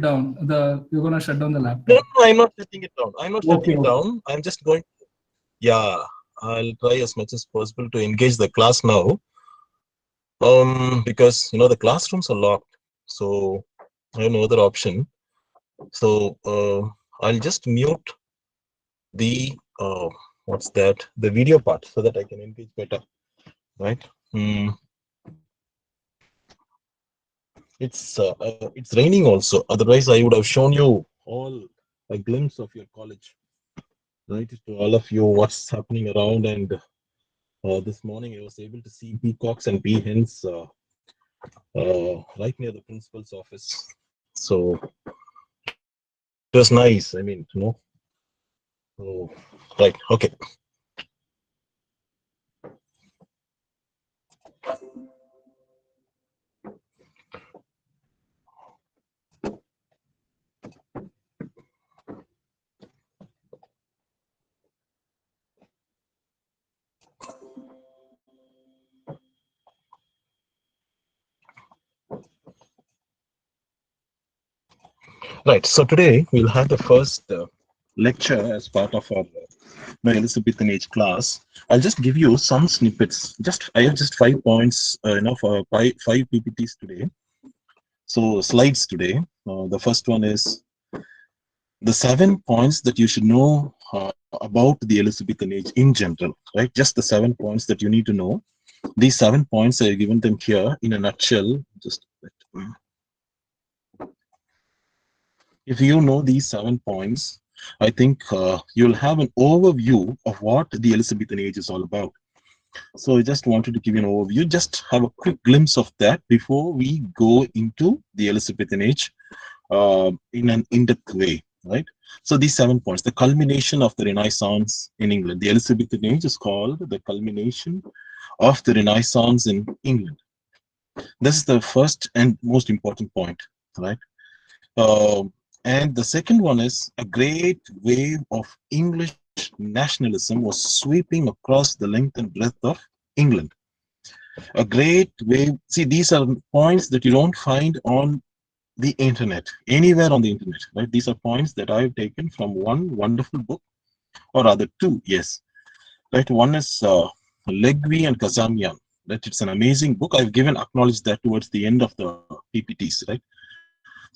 down. You're gonna shut down the No, laptop. no, I'm not shutting it down. I'm not shutting Okay, it okay. down. I'm just going. Yeah, I'll try as much as possible to engage the class now. Because the classrooms are locked, so I have no other option. So I'll just mute the what's that? The video part so that I can engage better, right? Mm, it's raining also. Otherwise, I would have shown you all a glimpse of your college, right? To all of you, what's happening around. And this morning, I was able to see peacocks and peahens right near the principal's office. So it was nice. I mean, So, right. Okay. Right. So today we'll have the first lecture as part of our Elizabethan Age class. I'll just give you some snippets. I have just 5 points, for five PPTs today. So slides today. The first one is the 7 points that you should know about the Elizabethan Age in general. Right. Just the 7 points that you need to know. These 7 points I have given them here in a nutshell. If you know these 7 points, I think you'll have an overview of what the Elizabethan Age is all about. So I just wanted to give you an overview, just have a quick glimpse of that before we go into the Elizabethan Age in an in-depth way, right? So these 7 points, the culmination of the Renaissance in England. The Elizabethan Age is called the culmination of the Renaissance in England. This is the first and most important point, right? And the second one is a great wave of English nationalism was sweeping across the length and breadth of England. A great wave. See, these are points that you don't find on the internet, anywhere on the internet, right? These are points that I've taken from one wonderful book, or rather two, yes. Right, one is Legui and Kazamian. Right, it's an amazing book. I've given acknowledged that towards the end of the PPTs, right?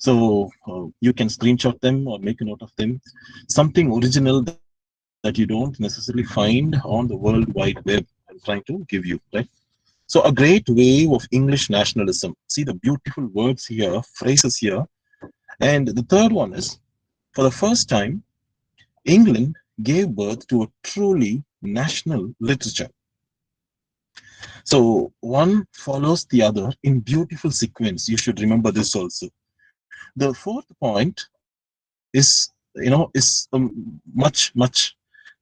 So you can screenshot them or make a note of them. Something original that you don't necessarily find on the World Wide Web. I'm trying to give you, right? So a great wave of English nationalism. See the beautiful words here, phrases here. And the third one is, for the first time, England gave birth to a truly national literature. So one follows the other in beautiful sequence. You should remember this also. The fourth point is much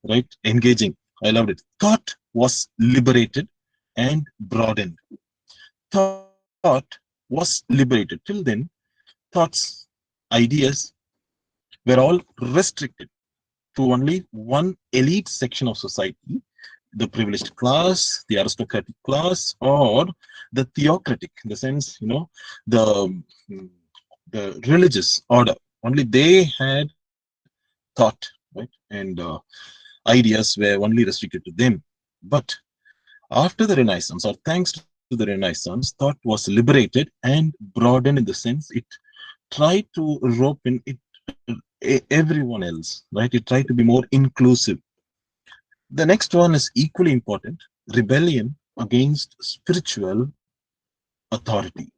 right engaging. I loved it. Thought was liberated and broadened. Thought was liberated. Till then, thoughts, ideas were all restricted to only one elite section of society, the privileged class, the aristocratic class, or the theocratic, in the sense, the the religious order. Only they had thought, right? And ideas were only restricted to them. But after the Renaissance, or thanks to the Renaissance, thought was liberated and broadened in the sense it tried to rope in everyone else, right? It tried to be more inclusive. The next one is equally important: rebellion against spiritual authority.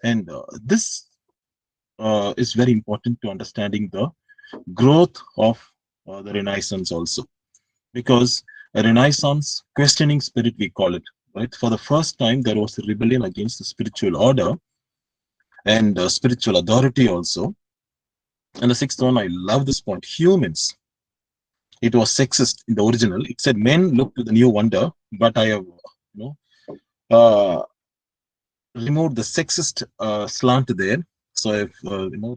And this is very important to understanding the growth of the Renaissance also, because a Renaissance questioning spirit, we call it, right? For the first time, there was a rebellion against the spiritual order and spiritual authority also. And the sixth one, I love this point: humans. It was sexist in the original. It said men look to the new wonder, but I have, uh, removed the sexist slant there. So I've,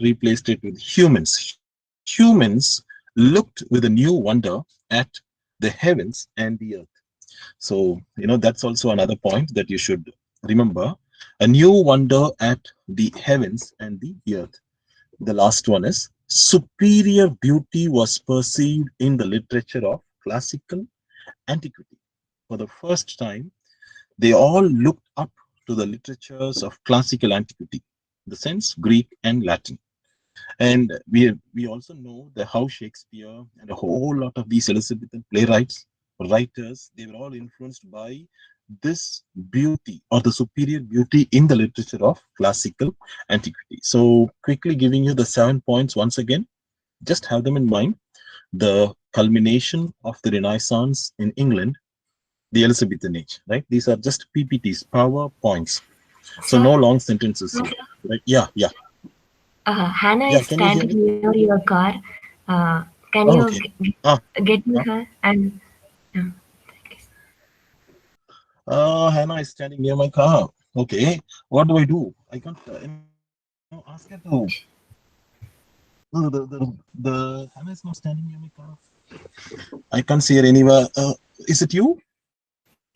replaced it with humans. Humans looked with a new wonder at the heavens and the earth. So, that's also another point that you should remember: a new wonder at the heavens and the earth. The last one is superior beauty was perceived in the literature of classical antiquity. For the first time, they all looked up to the literatures of classical antiquity, in the sense Greek and Latin. And we also know that how Shakespeare and a whole lot of these Elizabethan playwrights, writers, they were all influenced by this beauty or the superior beauty in the literature of classical antiquity. So quickly giving you the 7 points once again, just have them in mind. The culmination of the Renaissance in England, the Elizabethan Age, right? These are just PPTs, power points. So no Sir, long sentences, right? Yeah, yeah, Hannah yeah. is Can you hear me? standing near your car. Can Oh, you okay. Ah, get me ah. her? And uh, Hannah is standing near my car. Okay, what do I do? I can't, ask her to. The Hannah is not standing near my car. I can't see her anywhere. Is it you?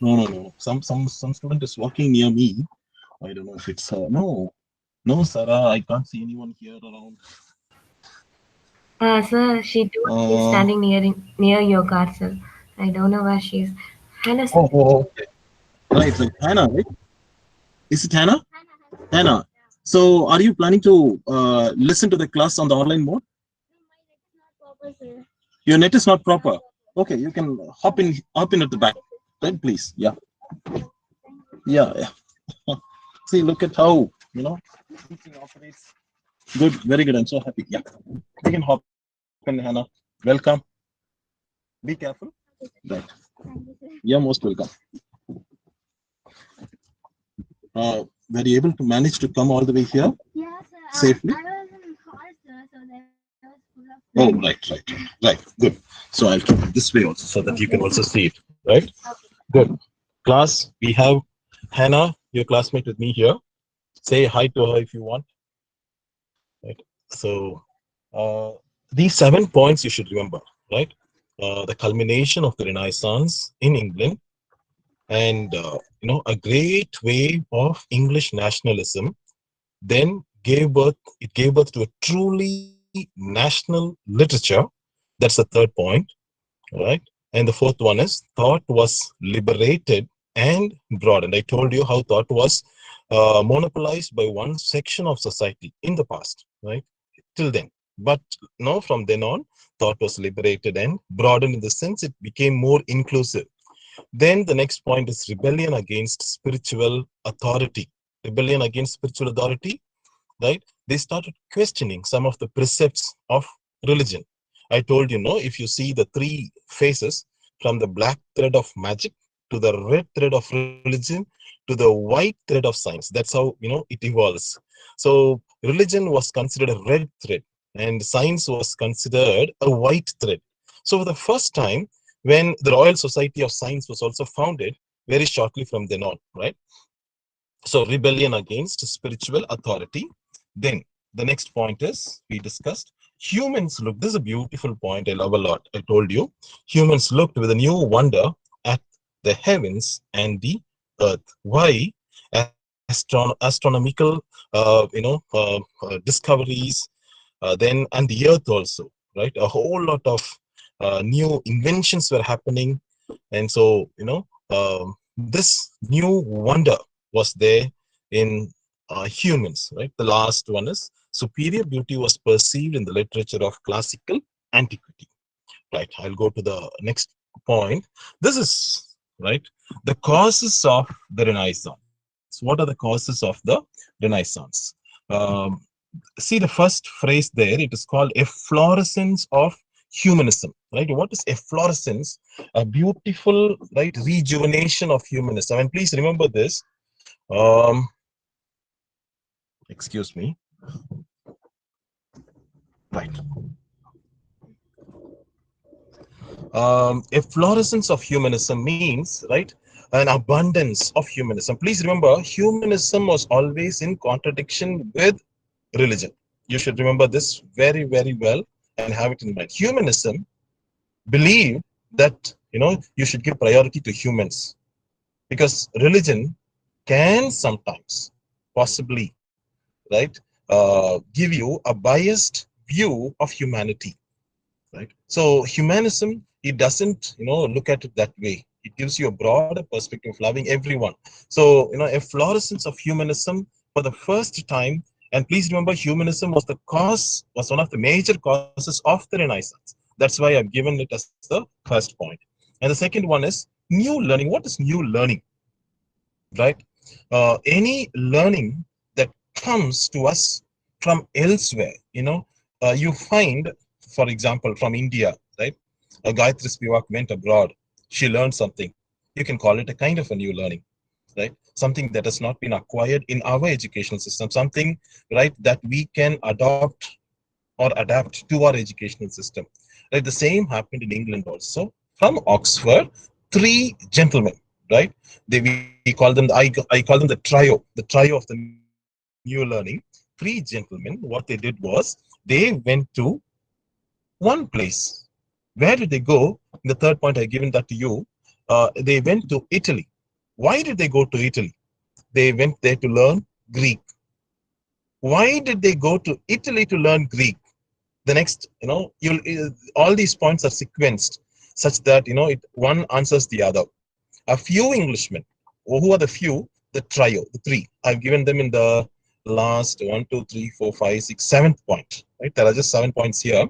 No, no, no. Some student is walking near me. I don't know if it's her. No, no, Sarah. I can't see anyone here around. sir, she too is Uh, standing near your car, sir. I don't know where she is. Hannah, okay. Right, right. Hannah, right? Is it Hannah? Hannah. So, are you planning to listen to the class on the online mode? Your net is not proper. Okay, you can hop in at the back. Right, please. Yeah, yeah, yeah. See, look at how teaching operates. Good, very good. I'm so happy. Yeah, you can hop in, Hannah. Welcome. Be careful. Right. You're most welcome. Were you able to manage to come all the way here safely? I was in hall, sir, so there was full of Oh, right. Good. So I'll keep it this way also so that you can also see it. Right. Good. Class, we have Hannah, your classmate, with me here. Say hi to her if you want. Right. So uh, these 7 points you should remember. Right. The culmination of the Renaissance in England, and a great wave of English nationalism then gave birth to a truly national literature. That's the third point, right? And the fourth one is thought was liberated and broadened. I told you how thought was monopolized by one section of society in the past, right? Till then. But now from then on, thought was liberated and broadened in the sense it became more inclusive. Then the next point is rebellion against spiritual authority. Rebellion against spiritual authority, right? They started questioning some of the precepts of religion. I told you, no, if you see the three phases, from the black thread of magic to the red thread of religion to the white thread of science. That's how it evolves. So religion was considered a red thread, and science was considered a white thread. So for the first time, when the Royal Society of Science was also founded, very shortly from then on, right? So rebellion against spiritual authority. Then the next point is we discussed humans look. This is a beautiful point I love a lot. I told you humans looked with a new wonder at the heavens and the earth. Why? Astronomical, discoveries. Then and the earth also, right? A whole lot of new inventions were happening, and so this new wonder was there in humans, right? The last one is superior beauty was perceived in the literature of classical antiquity, right? I'll go to the next point. This is, right, the causes of the Renaissance. What are the causes of the Renaissance? Um, See the first phrase there, it is called efflorescence of humanism, right? What is efflorescence? A beautiful, right, rejuvenation of humanism. And please remember this. Um, excuse me. Right. Efflorescence of humanism means, right, an abundance of humanism. Please remember, humanism was always in contradiction with religion. You should remember this very, very well and have it in mind. Humanism believe that you should give priority to humans, because religion can sometimes possibly, right, give you a biased view of humanity, right? So humanism, it doesn't, look at it that way. It gives you a broader perspective of loving everyone. So, a fluorescence of humanism for the first time. And please remember, humanism was one of the major causes of the Renaissance. That's why I've given it as the first point. And the second one is new learning. What is new learning, right? Any learning that comes to us from elsewhere, you find, for example, from India, right? Gayatri Spivak went abroad. She learned something. You can call it a kind of a new learning, right? Something that has not been acquired in our educational system, something, right, that we can adopt or adapt to our educational system. Right? The same happened in England also. From Oxford, three gentlemen, right? We call them, I call them the trio of the new learning. Three gentlemen, what they did was they went to one place. Where did they go? In the third point, I given that to you. They went to Italy. Why did they go to Italy? They went there to learn Greek. Why did they go to Italy to learn Greek? The next, you'll all these points are sequenced such that one answers the other. A few Englishmen. Who are the few? The trio, the three. I've given them in the last 1, 2, 3, 4, 5, 6, 7th point. Right? There are just 7 points here.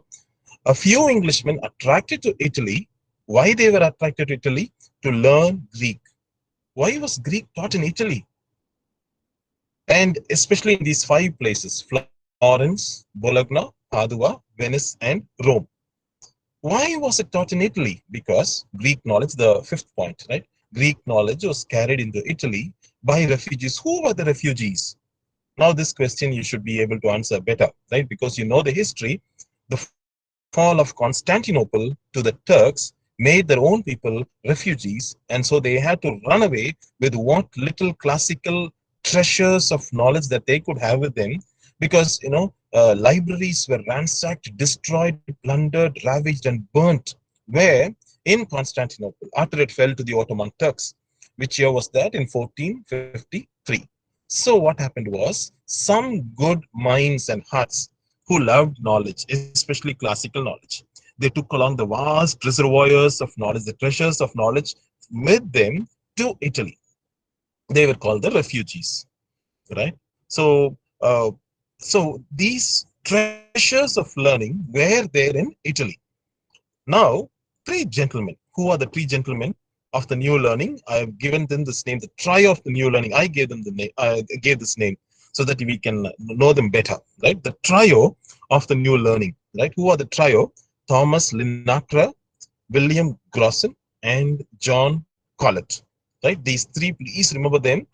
A few Englishmen attracted to Italy. Why they were attracted to Italy? To learn Greek. Why was Greek taught in Italy? And especially in these 5 places: Florence, Bologna, Padua, Venice, and Rome. Why was it taught in Italy? Because Greek knowledge, the 5th point, right? Greek knowledge was carried into Italy by refugees. Who were the refugees? Now, this question you should be able to answer better, right? Because you know the history. The fall of Constantinople to the Turks made their own people refugees, and so they had to run away with what little classical treasures of knowledge that they could have with them, because libraries were ransacked, destroyed, plundered, ravaged, and burnt. Where? In Constantinople, after it fell to the Ottoman Turks. Which year was that? In 1453. So what happened was, some good minds and hearts who loved knowledge, especially classical knowledge, they took along the vast reservoirs of knowledge, the treasures of knowledge, with them to Italy. They were called the refugees, right? So, so these treasures of learning were there in Italy. Now, three gentlemen. Who are the three gentlemen of the new learning? I have given them this name, the trio of the new learning. I gave them the name. I gave this name so that we can know them better, right? The trio of the new learning, right? Who are the trio? Thomas Linacre, William Grossen, and John Collett, right? These three, please remember them.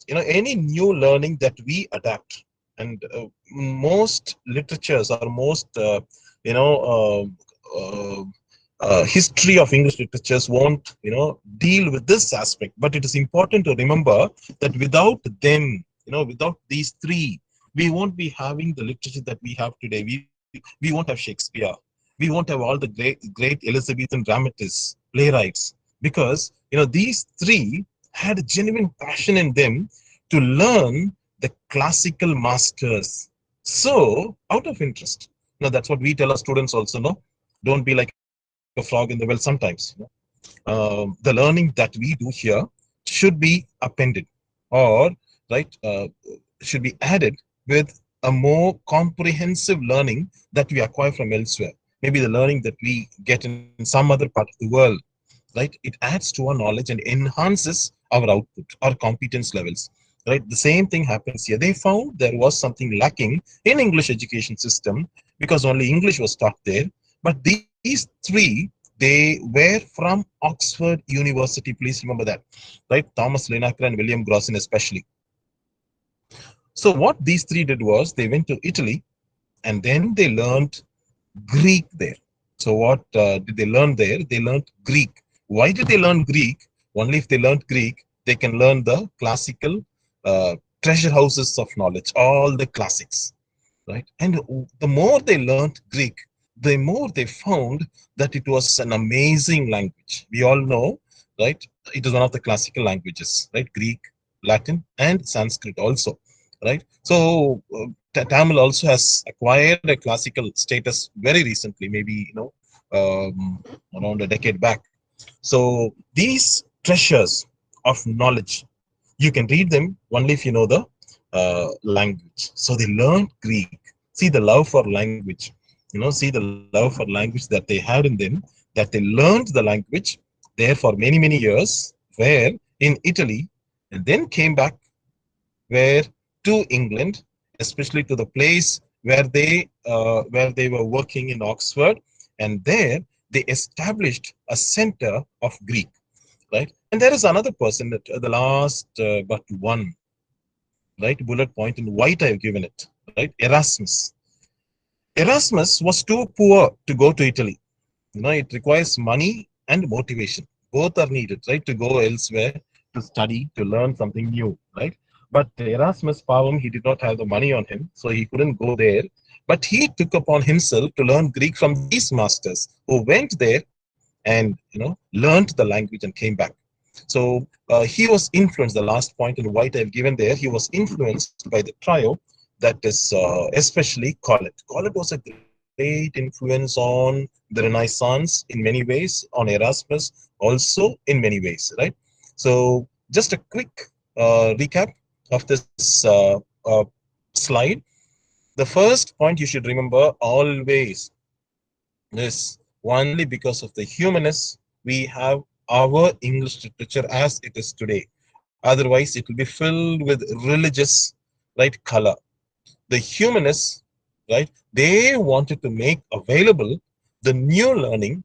Any new learning that we adapt, and most literatures or most you know history of English literatures won't deal with this aspect, but it is important to remember that without them, without these three, we won't be having the literature that we have today. We won't have Shakespeare, we won't have all the great Elizabethan dramatists, playwrights, because these three had a genuine passion in them to learn the classical masters. So, out of interest, now that's what we tell our students also. No, don't be like a frog in the well sometimes. The learning that we do here should be appended, or right, should be added with a more comprehensive learning that we acquire from elsewhere. Maybe the learning that we get in some other part of the world, right? It adds to our knowledge and enhances our output, our competence levels, right? The same thing happens here. They found there was something lacking in English education system because only English was taught there. But these three, they were from Oxford University. Please remember that, right? Thomas Linacre and William Grossen especially. So what these three did was they went to Italy and then they learned Greek there. So what did they learn there? They learned Greek. Why did they learn Greek? Only if they learned Greek, they can learn the classical treasure houses of knowledge, all the classics, right? And the more they learned Greek, the more they found that it was an amazing language. We all know, right? It is one of the classical languages, right? Greek, Latin, and Sanskrit also. right? So Tamil also has acquired a classical status very recently, maybe around a decade back. So these treasures of knowledge, you can read them only if you know the language. So they learned Greek. See the love for language. See the love for language that they had in them, that they learned the language there for many, many years, where in Italy, and then came back where to England, especially to the place where they were working in Oxford, and there they established a center of Greek, right? And there is another person that the last but one right bullet point in white I've given it, right? Erasmus. Erasmus was too poor to go to Italy. It requires money and motivation. Both are needed, right? To go elsewhere to study, to learn something new, right? But Erasmus, Pavam, he did not have the money on him, so he couldn't go there. But he took upon himself to learn Greek from these masters who went there and learned the language and came back. So he was influenced. The last point in white I've given there, he was influenced by the trio that is especially Collett. Collett was a great influence on the Renaissance in many ways, on Erasmus also in many ways, right? So just a quick recap of this slide. The first point you should remember always is only because of the humanists we have our English literature as it is today. Otherwise, it will be filled with religious, right, color. The humanists, right, they wanted to make available the new learning.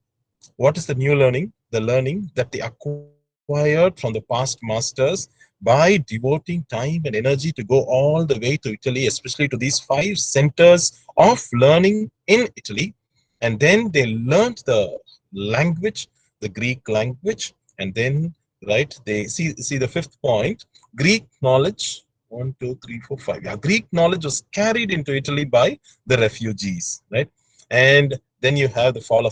What is the new learning? The learning that they acquired from the past masters by devoting time and energy to go all the way to Italy, especially to these 5 centers of learning in Italy. And then they learned the language, the Greek language, and then they see the fifth point, Greek knowledge. One, two, three, four, five. Yeah, Greek knowledge was carried into Italy by the refugees, right? And then you have the fall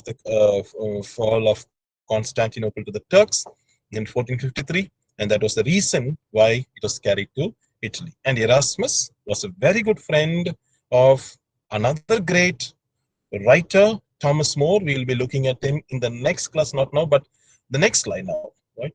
of Constantinople to the Turks in 1453, and that was the reason why it was carried to Italy. And Erasmus was a very good friend of another great writer, Thomas More. We will be looking at him in the next class, not now, but the next slide now, right?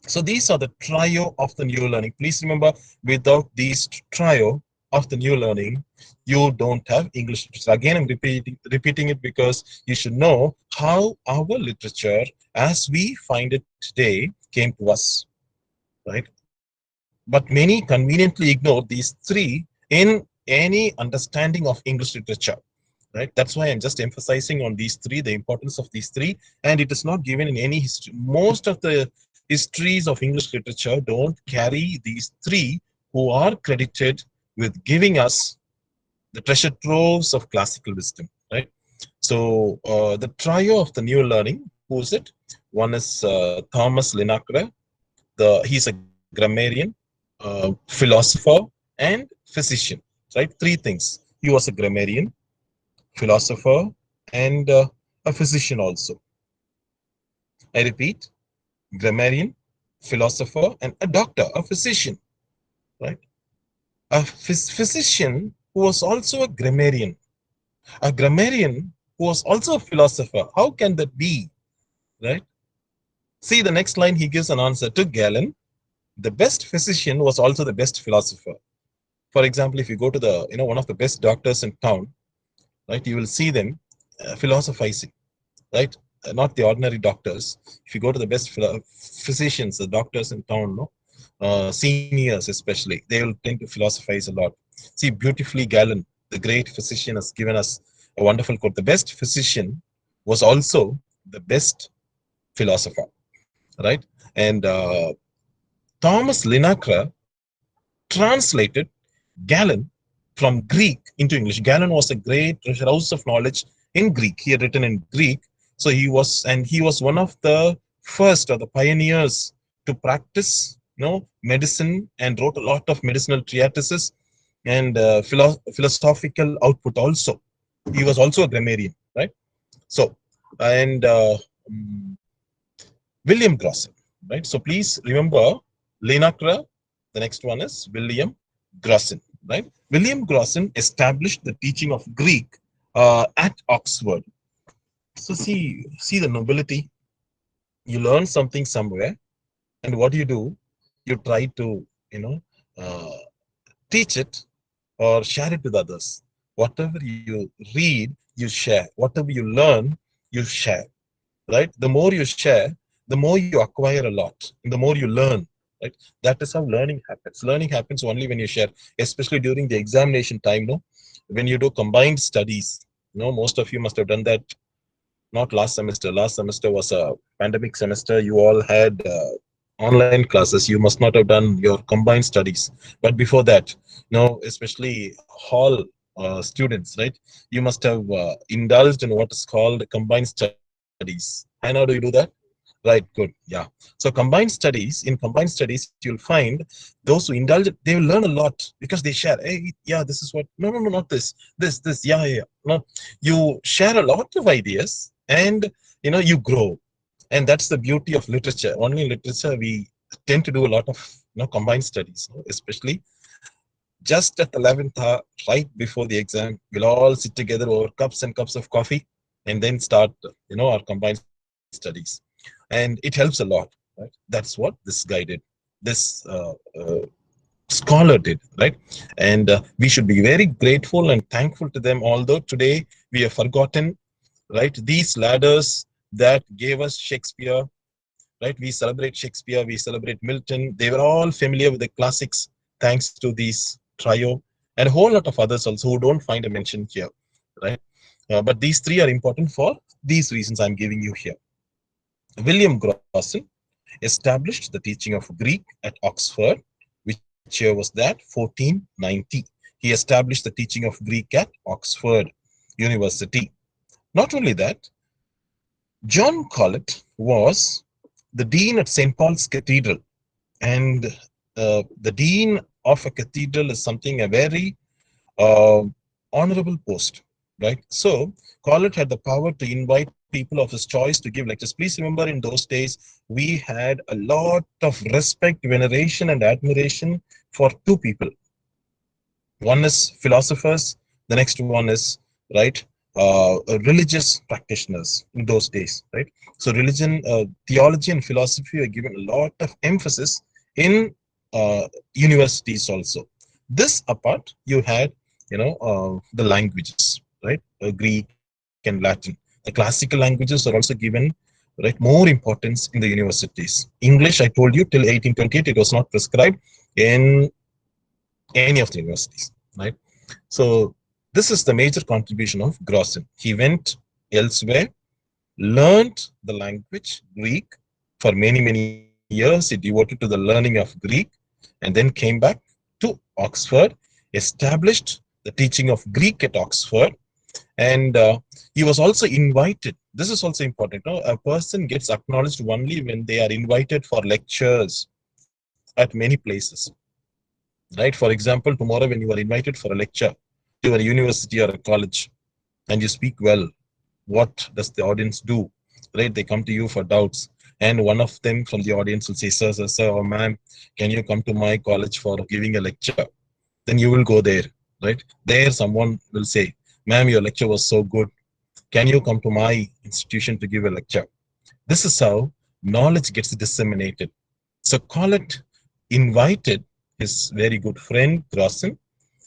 So these are the trio of the new learning. Please remember, without these trio of the new learning, you don't have English literature. Again, I'm repeating it because you should know how our literature, as we find it today, came to us, right? But many conveniently ignore these three in any understanding of English literature, right? That's why I'm just emphasizing on these three, the importance of these three, and it is not given in any history. Most of the histories of English literature don't carry these three who are credited with giving us the treasure troves of classical wisdom, right? So the trio of the new learning, who is it? One is Thomas Linacre. He's a grammarian, philosopher, and physician, right? Three things. He was a grammarian, philosopher, and a physician also. I repeat, grammarian, philosopher, and a doctor, a physician, right? A physician who was also a grammarian who was also a philosopher. How can that be, right? See the next line, he gives an answer to Galen. The best physician was also the best philosopher. For example, if you go to the, one of the best doctors in town, right, you will see them philosophizing, right? Not the ordinary doctors. If you go to the best physicians, the doctors in town, no, seniors especially, they will tend to philosophize a lot. See, beautifully Galen, the great physician, has given us a wonderful quote. The best physician was also the best philosopher, right? And Thomas Linacre translated Galen from Greek into English. Galen was a great treasure house of knowledge in Greek. He had written in Greek. So he was one of the first or the pioneers to practice, medicine, and wrote a lot of medicinal treatises and philosophical output also. He was also a grammarian, right? So, and William Grossen, right? So please remember Linacre. The next one is William Grossen, right? William Grossen established the teaching of Greek at Oxford. So see the nobility. You learn something somewhere, and what do? You try to, uh, teach it or share it with others. Whatever you read, you share. Whatever you learn, you share. Right? The more you share, the more you acquire a lot, and the more you learn. Right? That is how learning happens. Learning happens only when you share, especially during the examination time. No, when you do combined studies. Most of you must have done that. Not last semester. Last semester was a pandemic semester. You all had online classes. You must not have done your combined studies. But before that, especially hall students, right? You must have indulged in what is called combined studies. I know, do you do that? Right, good. Yeah. So in combined studies, you'll find those who indulge, they will learn a lot because they share. Hey, yeah, this is what, no, no, no, not this, this, yeah, yeah. No, you share a lot of ideas and, you grow. And that's the beauty of literature. Only in literature, we tend to do a lot of, combined studies, especially just at the 11th hour, right before the exam. We'll all sit together over cups and cups of coffee and then start, our combined studies. And it helps a lot. Right? That's what this guy did. This scholar did, right? And we should be very grateful and thankful to them, although today we have forgotten, right? These ladders that gave us Shakespeare, right? We celebrate Shakespeare, we celebrate Milton. They were all familiar with the classics thanks to these trio and a whole lot of others also who don't find a mention here, right? But these three are important for these reasons I'm giving you here. William Grossen established the teaching of Greek at Oxford. Which year was that? 1490. He established the teaching of Greek at Oxford University. Not only that, John Collett was the dean at St. Paul's Cathedral. And the dean of a cathedral is something, a very uh, honorable post, right? So Collett had the power to invite people of his choice to give lectures. Please remember, in those days, we had a lot of respect, veneration, and admiration for two people. One is philosophers, the next one is, right, religious practitioners in those days, right? So religion, theology, and philosophy are given a lot of emphasis in universities also. This apart, you had, the languages, right? Greek and Latin. The classical languages are also given, right, more importance in the universities. English, I told you, till 1828, it was not prescribed in any of the universities, right? So this is the major contribution of Grossen. He went elsewhere, learned the language Greek for many, many years. He devoted to the learning of Greek and then came back to Oxford, established the teaching of Greek at Oxford, and he was also invited. This is also important. No? A person gets acknowledged only when they are invited for lectures at many places. Right? For example, tomorrow when you are invited for a lecture to a university or a college and you speak well, what does the audience do? Right? They come to you for doubts. And one of them from the audience will say, sir, sir, sir, or ma'am, can you come to my college for giving a lecture? Then you will go there, right? There someone will say, ma'am, your lecture was so good. Can you come to my institution to give a lecture? This is how knowledge gets disseminated. So Collett invited his very good friend Grossen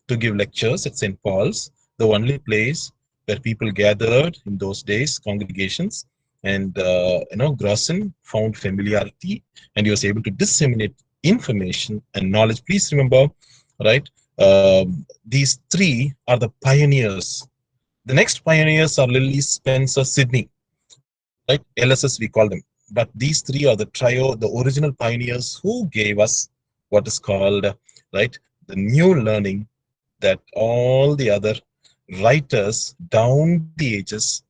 to give lectures at St. Paul's, the only place where people gathered in those days, congregations. And Grossen found familiarity, and he was able to disseminate information and knowledge. Please remember, right? These three are the pioneers. The next pioneers are Lilly, Spencer, Sidney, right? LSS we call them. But these three are the trio, the original pioneers who gave us what is called, right, the new learning that all the other writers down the ages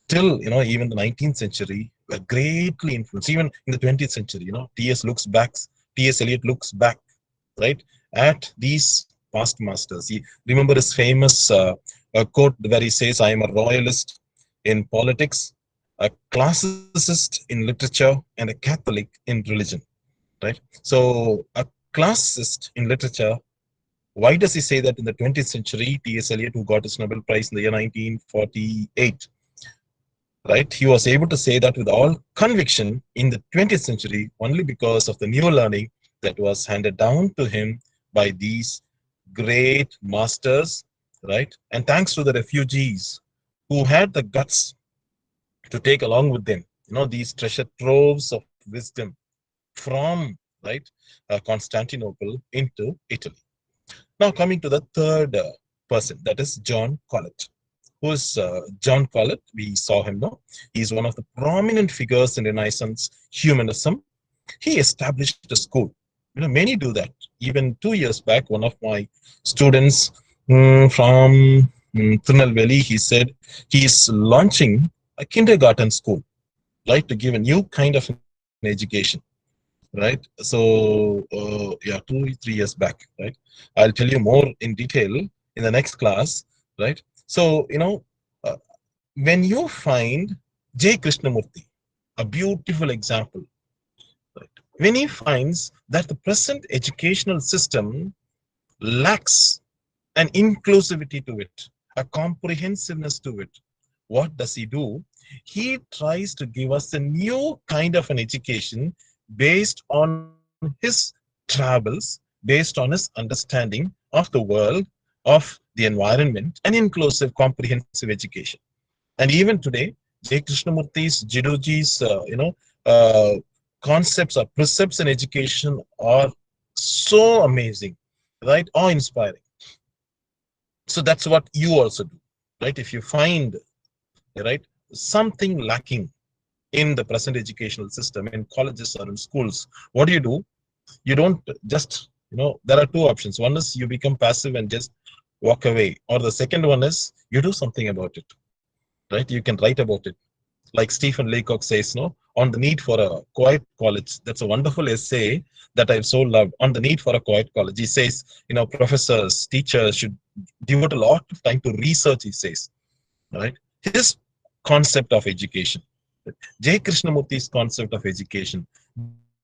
till, even the 19th century were greatly influenced. Even in the 20th century, T.S. Eliot looks back, right, at these past masters. He remember his famous quote where he says, I am a royalist in politics, a classicist in literature, and a Catholic in religion, right? So a classicist in literature Why does he say that in the 20th century, T.S. Eliot, who got his Nobel Prize in the year 1948, right? He was able to say that with all conviction in the 20th century only because of the new learning that was handed down to him by these great masters, right? And thanks to the refugees who had the guts to take along with them, these treasure troves of wisdom from, right, Constantinople into Italy. Now coming to the third person, that is JohnCollett. Who is JohnCollett? We saw him now. He is one of the prominent figures in Renaissance humanism. He established a school. Many do that. Even 2 years back, one of my students from Tirunelveli, he said he is launching a kindergarten school, right, to give a new kind of an education, right? So, yeah, 2-3 years back, right? I'll tell you more in detail in the next class, right? So, uh, when you find Jaykrishnamurti, a beautiful example, right? When he finds that the present educational system lacks an inclusivity to it, a comprehensiveness to it, what does he do? He tries to give us a new kind of an education based on his travels, based on his understanding of the world, of the environment, an inclusive, comprehensive education. And even today, J. Krishnamurti's, Jiduji's, concepts or precepts in education are so amazing, right? Awe-inspiring. So that's what you also do, right? If you find, right, something lacking in the present educational system, in colleges or in schools, what do? You don't just, there are two options. One is you become passive and just walk away. Or the second one is you do something about it, right? You can write about it. Like Stephen Leacock says, on the need for a quiet college. That's a wonderful essay that I've so loved, on the need for a quiet college. He says, professors, teachers should devote a lot of time to research, he says, right? His concept of education, J. Krishnamurti's concept of education,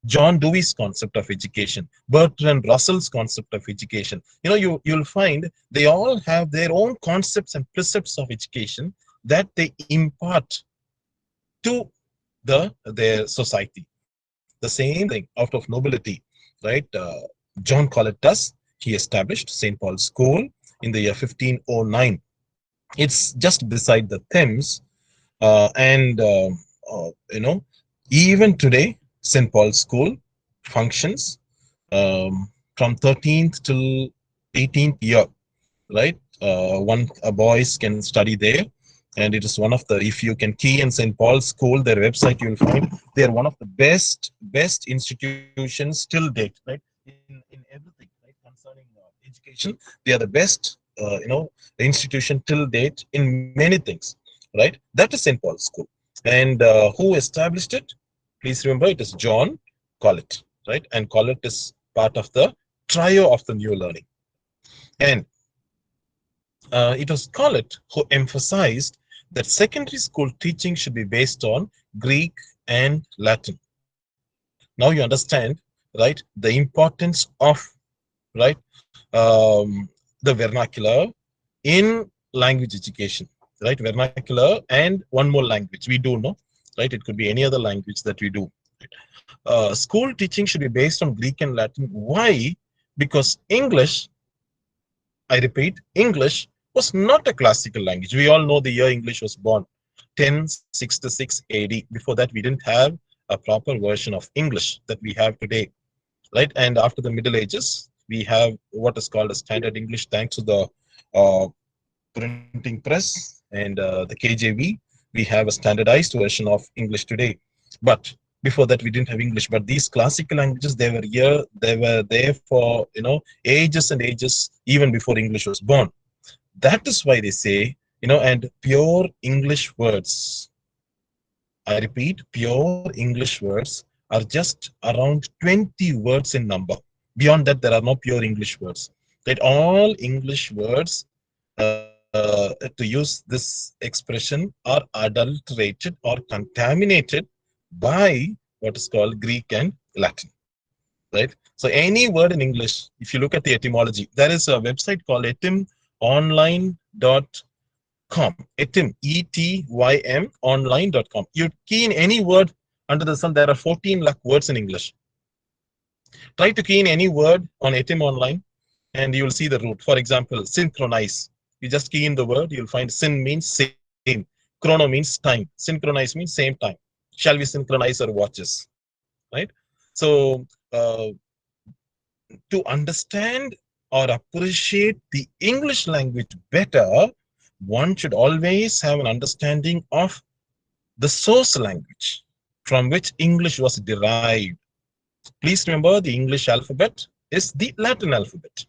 John Dewey's concept of education, Bertrand Russell's concept of education. You'll find they all have their own concepts and precepts of education that they impart to their society. The same thing out of nobility, right? JohnCollett does. He established St. Paul's School in the year 1509. It's just beside the Thames, and even today, St. Paul's School functions from 13th till 18th year, right? Boys can study there, and it is one of the, if you can key in St. Paul's School, their website, you will find they are one of the best institutions till date, right? In everything, right, concerning education, they are the best, institution till date in many things, right? That is St. Paul's School. And who established it? Please remember, it is JohnCollett, right? And Collett is part of the trio of the new learning. And it was Collett who emphasized that secondary school teaching should be based on Greek and Latin. Now you understand, right, the importance of, right, the vernacular in language education, right? Vernacular and one more language we do know, right? It could be any other language that we do. School teaching should be based on Greek and Latin. Why? Because English, I repeat, English was not a classical language. We all know the year English was born, 1066 AD. Before that, we didn't have a proper version of English that we have today, right? And after the Middle Ages, we have what is called a standard English, thanks to the printing press and the KJV. We have a standardized version of English today. But before that, we didn't have English. But these classical languages, they were there for ages and ages, even before English was born. That is why they say, and pure English words, I repeat, pure English words are just around 20 words in number. Beyond that, there are no pure English words. That all English words, to use this expression, are adulterated or contaminated by what is called Greek and Latin, right? So any word in English, if you look at the etymology, there is a website called etymonline.com. Etym, E-T-Y-M, online.com. You key in any word under the sun, there are 14 lakh words in English. Try to key in any word on Etym Online and you will see the root. For example, synchronize. You just key in the word, you'll find syn means same. Chrono means time. Synchronize means same time. Shall we synchronize our watches? Right? So, to understand or appreciate the English language better, one should always have an understanding of the source language from which English was derived. Please remember the English alphabet is the Latin alphabet.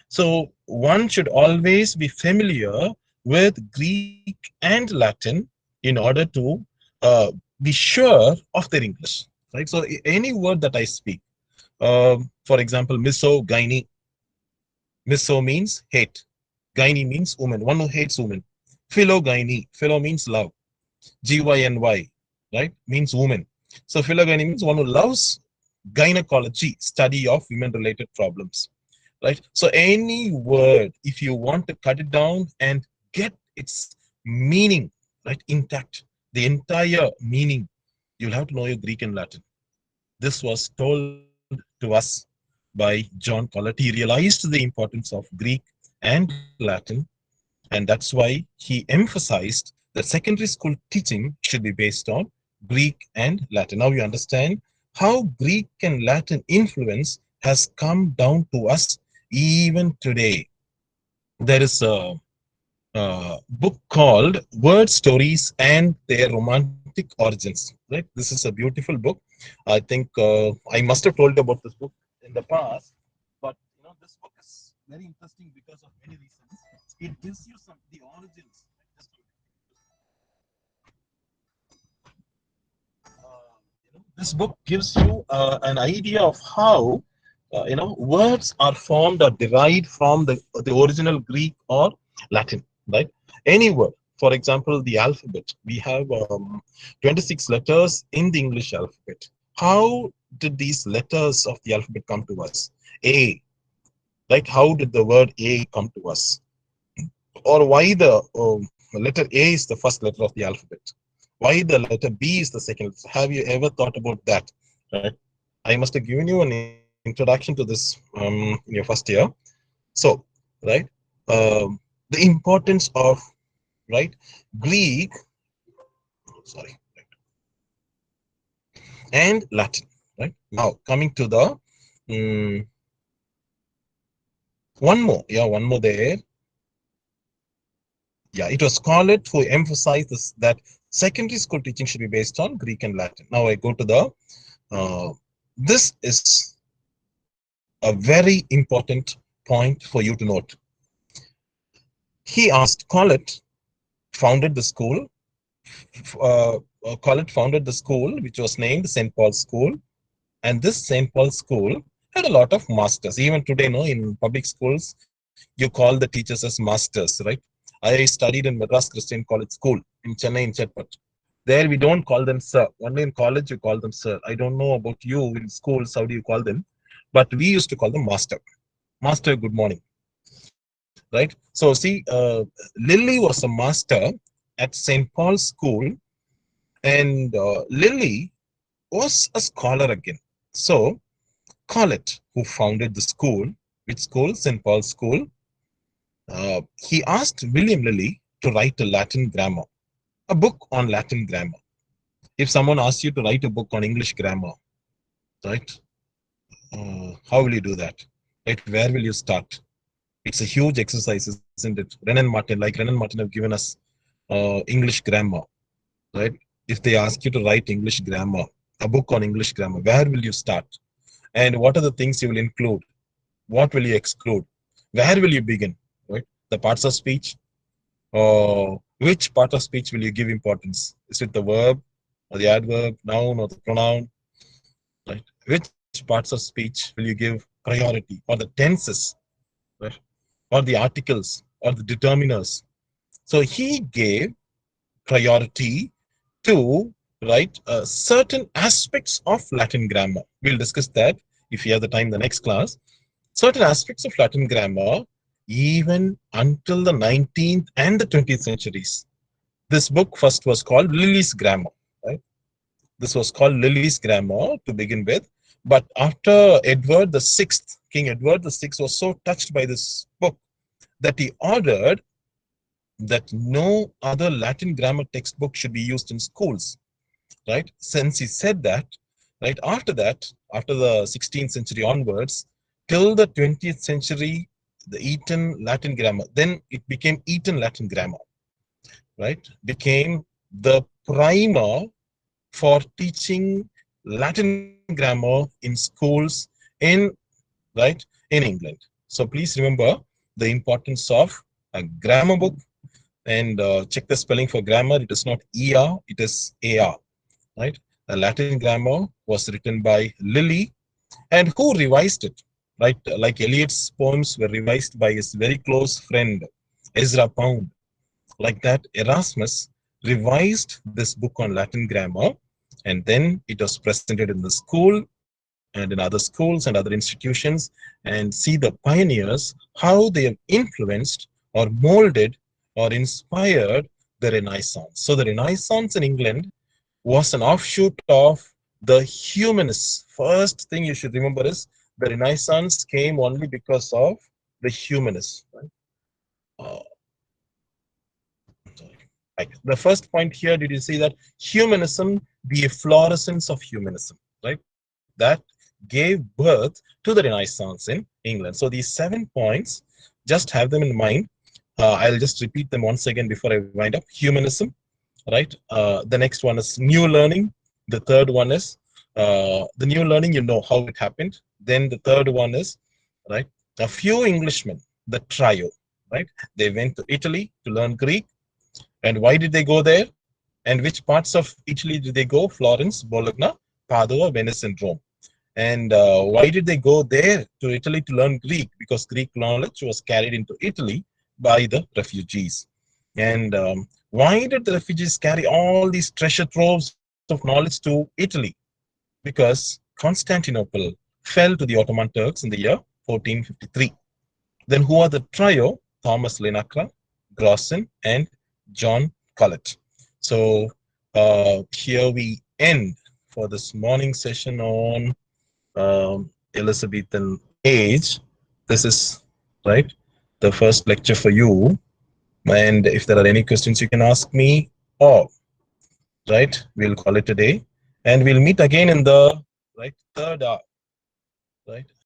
So one should always be familiar with Greek and Latin in order to be sure of their English. Right? So any word that I speak, for example, misogyny. Miso means hate. Gyne means woman, one who hates women. Philogyny. Philo means love. Gyny, right, means woman. So philogyny means one who loves gynecology, study of women-related problems. Right? So any word, if you want to cut it down and get its meaning right intact, the entire meaning, you'll have to know your Greek and Latin. This was told to us by JohnCollett. He realized the importance of Greek and Latin, and that's why he emphasized that secondary school teaching should be based on Greek and Latin. Now you understand how Greek and Latin influence has come down to us even today. There is a book called Word Stories and Their Romantic Origins. Right, this is a beautiful book. I think I must have told you about this book in the past, but this book is very interesting because of many reasons. It gives you some the origins. This book gives you an idea of how words are formed or derived from the original Greek or Latin, right? Any word, for example, the alphabet. We have 26 letters in the English alphabet. How did these letters of the alphabet come to us? A, right? How did the word A come to us? Or why the letter A is the first letter of the alphabet? Why the letter B is the second? Have you ever thought about that? Right? I must have given you an introduction to this in your first year. So, right, the importance of right Greek, sorry, and Latin. Right now, coming to the one more, one more there. Yeah, it was Collett who emphasized this, that secondary school teaching should be based on Greek and Latin. Now I go to the, this is a very important point for you to note. He asked, Collett founded the school, which was named St. Paul's School. And this St. Paul's School had a lot of masters. Even today, in public schools, you call the teachers as masters, right? I studied in Madras Christian College School in Chennai, in Chetpat. There we don't call them sir. Only in college you call them sir. I don't know about you in schools, how do you call them? But we used to call them master. Master, good morning. Right? So see, Lily was a master at St. Paul's School, and Lily was a scholar again. So Collett, who founded the school, which school? St. Paul's School, he asked William Lilly to write a Latin grammar, a book on Latin grammar. If someone asks you to write a book on English grammar, right, how will you do that? Right, where will you start? It's a huge exercise, isn't it? Renan Martin have given us English grammar, right? If they ask you to write English grammar, a book on English grammar, where will you start? And what are the things you will include? What will you exclude? Where will you begin? Right? The parts of speech. Which part of speech will you give importance? Is it the verb or the adverb, noun or the pronoun? Right? Which parts of speech will you give priority, or the tenses, right? Or the articles or the determiners? So he gave priority to certain aspects of Latin grammar. We'll discuss that if you have the time, the next class, certain aspects of Latin grammar, even until the 19th and the 20th centuries. This book first was called Lily's Grammar, right? This was called Lily's Grammar to begin with. But after Edward the Sixth, King Edward the Sixth was so touched by this book that he ordered that no other Latin grammar textbook should be used in schools, right? Since he said that, right, after the 16th century onwards, till the 20th century, the Eton Latin grammar, then it became Eton Latin grammar, right? Became the primer for teaching Latin grammar in schools in England. So please remember the importance of a grammar book, and check the spelling for grammar. It is not ER, it is AR, right? The Latin grammar was written by Lilly, and who revised it, right? Like Eliot's poems were revised by his very close friend Ezra Pound. Like that, Erasmus revised this book on Latin grammar, and then it was presented in the school and in other schools and other institutions, and see the pioneers, how they have influenced or molded or inspired the Renaissance. So the Renaissance in England was an offshoot of the humanists. First thing you should remember is the Renaissance came only because of the humanists. Right? The first point here, did you see that humanism, the efflorescence of humanism, right? That gave birth to the Renaissance in England. So these 7 points, just have them in mind. I'll just repeat them once again before I wind up. Humanism, right? The next one is new learning. The third one is the new learning, you know how it happened. Then the third one is, right, a few Englishmen, the trio, right? They went to Italy to learn Greek. And why did they go there? And which parts of Italy did they go? Florence, Bologna, Padua, Venice, and Rome. And why did they go there to Italy to learn Greek? Because Greek knowledge was carried into Italy by the refugees. And why did the refugees carry all these treasure troves of knowledge to Italy? Because Constantinople fell to the Ottoman Turks in the year 1453. Then who are the trio? Thomas Linacre, Grossen, and JohnCollett. So here we end for this morning session on Elizabethan Age. This is, right, the first lecture for you. And if there are any questions, you can ask me, or, right, we'll call it a day. And we'll meet again in the, right, third hour, right?